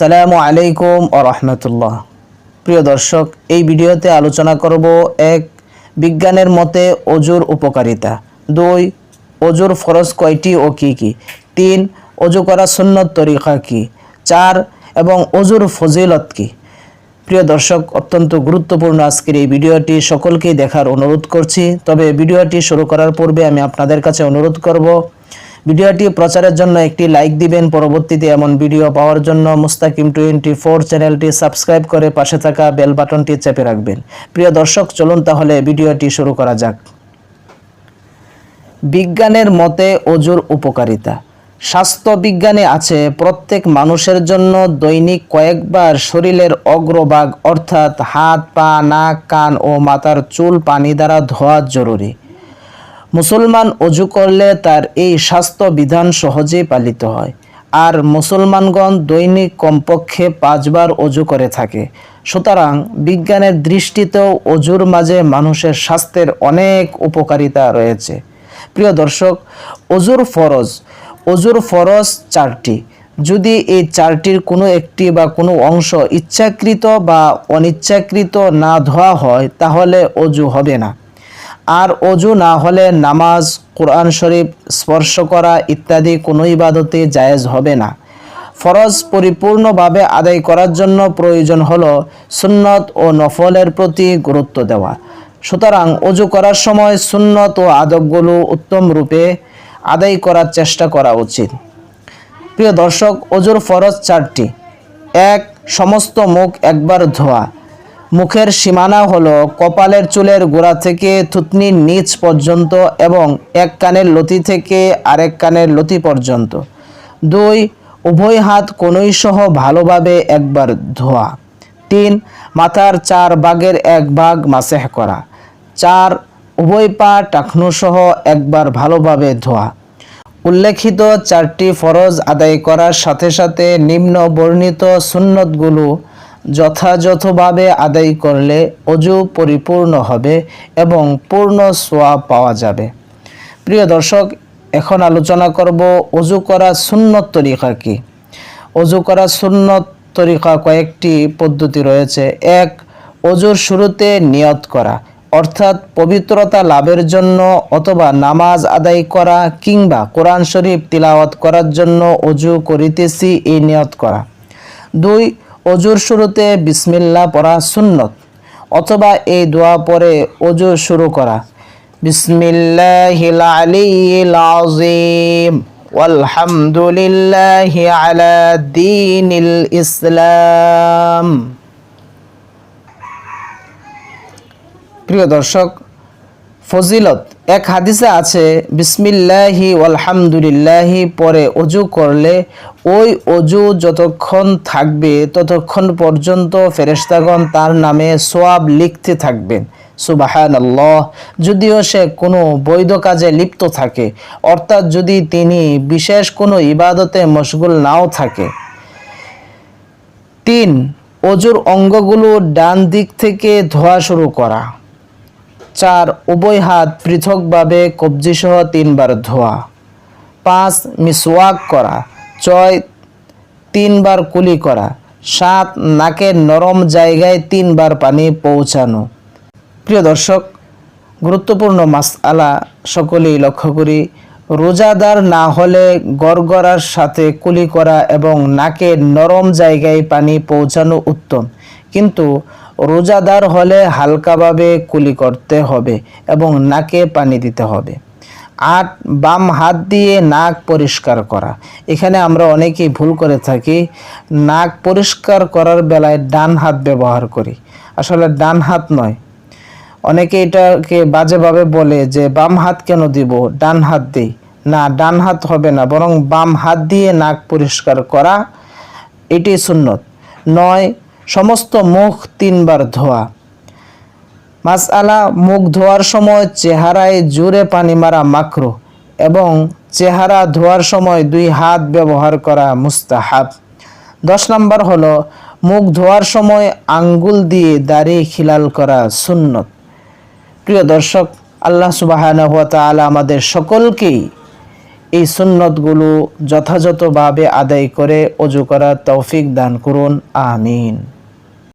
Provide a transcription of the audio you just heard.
আসসালামু আলাইকুম ওয়া রাহমাতুল্লাহ। প্রিয় দর্শক, এই ভিডিওতে আলোচনা করব এক, বিজ্ঞানের মতে অজুর উপকারিতা; 2, অজুর ফরজ কয়টি ও কি কি; 3, অজু করা সুন্নত তরিকা কি; 4, এবং অজুর ফজিলত কি। প্রিয় দর্শক, অত্যন্ত গুরুত্বপূর্ণ আজকের এই ভিডিওটি সকলকেই দেখার অনুরোধ করছি। তবে ভিডিওটি শুরু করার পূর্বে আমি আপনাদের কাছে অনুরোধ করব, ভিডিওটি প্রচারের জন্য একটি লাইক দিবেন। পরবর্তীতে এমন ভিডিও পাওয়ার জন্য মুস্তাকিম 24 চ্যানেলটি সাবস্ক্রাইব করে পাশে থাকা বেল বাটনটি চেপে রাখবেন। প্রিয় দর্শক, চলুন তাহলে ভিডিওটি শুরু করা যাক। বিজ্ঞানের মতে অজুর উপকারিতা। স্বাস্থ্য বিজ্ঞানে আছে, প্রত্যেক মানুষের জন্য দৈনিক কয়েকবার শরীরের অগ্রভাগ অর্থাৎ হাত, পা, নাক, কান ও মাথার চুল পানি দ্বারা ধোয়া জরুরি। মুসলমান অজু করলে তার এই স্বাস্থ্য বিধান সহজেই পালিত হয়। আর মুসলমানগণ দৈনিক কমপক্ষে 5 বার অজু করে থাকে। সুতরাং বিজ্ঞানের দৃষ্টিতেও অজুর মাঝে মানুষের স্বাস্থ্যের অনেক উপকারিতা রয়েছে। প্রিয় দর্শক, অজুর ফরজ 4টি। যদি এই 4টির কোনো একটি বা কোনো অংশ ইচ্ছাকৃত বা অনিচ্ছাকৃত না ধোয়া হয় তাহলে অজু হবে না। আর অজু না হলে নামাজ, কোরআন শরীফ স্পর্শ করা ইত্যাদি কোনো ইবাদতে জায়েজ হবে না। ফরজ পরিপূর্ণভাবে আদায় করার জন্য প্রয়োজন হলো সুন্নত ও নফলের প্রতি গুরুত্ব দেওয়া। সুতরাং অজু করার সময় সুন্নত ও আদবগুলো উত্তম রূপে আদায় করার চেষ্টা করা উচিত। প্রিয় দর্শক, অজুর ফরজ 4টি। 1, সমস্ত মুখ একবার ধোয়া। মুখের সীমানা হলো কপালের চুলের গোড়া থেকে থুতনির নিচ পর্যন্ত এবং এক কানের লতি থেকে আরেক কানের লতি পর্যন্ত। 2, উভয় হাত কনুই সহ ভালোভাবে একবার ধোয়া। 3, মাথার 4 ভাগের 1 ভাগ মাসেহ করা। 4, উভয় পা টাকনু সহ একবার ভালোভাবে ধোয়া। উল্লেখিত 4টি ফরজ আদায় করার সাথে সাথে নিম্ন বর্ণিত সুন্নতগুলো যথাযথভাবে আদায় করলে অজু পরিপূর্ণ হবে এবং পূর্ণ সোয়াব পাওয়া যাবে। প্রিয় দর্শক, এখন আলোচনা করব অজু করা সুন্নত তরিকা কি। অজু করা সুন্নত তরিকা কয়েকটি পদ্ধতি রয়েছে। 1, অজুর শুরুতে নিয়ত করা, অর্থাৎ পবিত্রতা লাভের জন্য অথবা নামাজ আদায় করা কিংবা কোরআন শরীফ তিলাওয়াত করার জন্য অজু করিতেছি এই নিয়ত করা। 2, অজুর শুরুতে বিসমিল্লাহ পড়া সুন্নত, অথবা এই দোয়া পড়ে অজু শুরু করা: বিসমিল্লাহিল আলিয়্যিল আযীম ওয়ালহামদুলিল্লাহি আলা দীনিল ইসলাম। প্রিয় দর্শক, ফজিলত। এক হাদিসে আছে, বিসমিল্লাহি ওয়ালহামদুলিল্লাহি পরে অজু করলে ওই অজু যতক্ষণ থাকবে ততক্ষণ পর্যন্ত ফেরেশতাগণ তার নামে সোয়াব লিখতে থাকবেন। সুবহানাল্লাহ। যদিও সে কোনো বৈধ কাজে লিপ্ত থাকে, অর্থাৎ যদি তিনি বিশেষ কোনো ইবাদতে মশগুল নাও থাকে। 3, অজুর অঙ্গগুলো ডান দিক থেকে ধোয়া শুরু করা। 4, উভয় হাত পৃথকভাবে কবজিসহ 3 বার ধোয়া। 5, মিসওয়াক করা। 6, 3 বার কুলি করা। 7, নাকের নরম জায়গায় 3 বার পানি পৌঁছানো। প্রিয় দর্শক, গুরুত্বপূর্ণ মাসআলা সকলেই লক্ষ্য করি। রোজাদার না হলে গড়গড়ার সাথে কুলি করা এবং নাকের নরম জায়গায় পানি পৌঁছানো উত্তম, কিন্তু রোজাদার হলে হালকাভাবে কুলি করতে হবে এবং নাকে পানি দিতে হবে। 8, বাম হাত দিয়ে নাক পরিষ্কার করা। এখানে আমরা অনেকেই ভুল করে থাকি, নাক পরিষ্কার করার বেলায় ডান হাত ব্যবহার করি। আসলে ডান হাত নয়। অনেকে এটাকে বাজেভাবে বলে যে বাম হাত কেন দিব, ডান হাত দিই। না, ডান হাত হবে না, বরং বাম হাত দিয়ে নাক পরিষ্কার করা, এটি সুন্নত। 9, সমস্ত মুখ 3 বার ধোয়া। মাসআলা, মুখ ধোয়ার সময় চেহারায় জোরে পানি মারা মাকরুহ এবং চেহারা ধোয়ার সময় 2 হাত ব্যবহার করা মুস্তাহাব। 10 নম্বর হলো, মুখ ধোয়ার সময় আঙ্গুল দিয়ে দাড়ি খিলাল করা সুন্নত। প্রিয় দর্শক, আল্লাহ সুবহানাহু ওয়া তাআলা আমাদের সকলকেই এই সুন্নতগুলো যথাযথভাবে আদায় করে অজু করার তৌফিক দান করুন। আমিন।